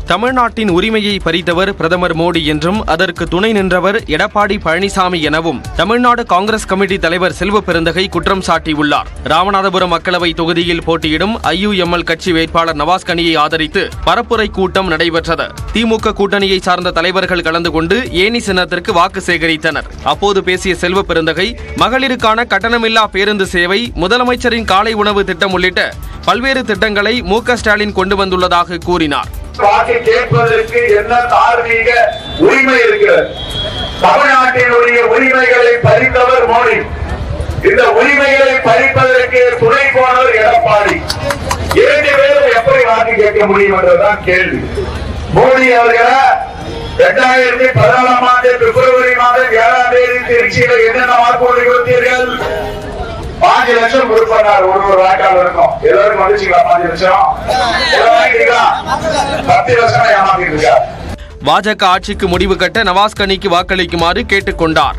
தமிழ்நாட்டின் உரிமையை பறித்தவர் பிரதமர் மோடி என்றும் அதற்கு துணை நின்றவர் எடப்பாடி பழனிசாமி எனவும் தமிழ்நாடு காங்கிரஸ் கமிட்டி தலைவர் செல்வ பெருந்தகை குற்றம் சாட்டியுள்ளார். ராமநாதபுரம் மக்களவை தொகுதியில் போட்டியிடும் IUML கட்சி வேட்பாளர் நவாஸ் கனியை ஆதரித்து பரப்புரை கூட்டம் நடைபெற்றது. திமுக கூட்டணியை சார்ந்த தலைவர்கள் கலந்து கொண்டு ஏணி சின்னத்திற்கு வாக்கு சேகரித்தனர். அப்போது பேசிய செல்வ பெருந்தகை மகளிருக்கான கட்டணமில்லா பேருந்து சேவை, முதலமைச்சரின் காலை உணவு திட்டம் உள்ளிட்ட பல்வேறு திட்டங்களை MK ஸ்டாலின் கொண்டு வந்துள்ளதாக கூறினார். வாக்கு கேட்பதற்கு என்ன தார்மீக உரிமை இருக்கிறது? தமிழ்நாட்டினுடைய உரிமைகளை பறித்தவர் மோடி. இந்த உரிமைகளை பறிப்பதற்கு துணை போனவர் எடப்பாடி. இரண்டு பேரும் எப்படி வாக்கு கேட்க முடியும் என்றுதான் கேள்வி. மோடி அவர்களை 2014 ஆண்டு பிப்ரவரி மாதம் 7ஆம் தேதி திருச்சியில என்னென்ன வாக்குறுதி கொடுத்தீர்கள்? 5 லட்சம் கொடுப்பார். ஒரு வாக்காளருக்கும் எல்லாருக்கும் வந்துச்சுங்களா? 5 லட்சம் 10 லட்சம் ஏமாத்திட்டு இருக்கார். பாஜக ஆட்சிக்கு முடிவு கட்ட நவாஸ் கனிக்கு வாக்களிக்குமாறு கேட்டுக் கொண்டார்.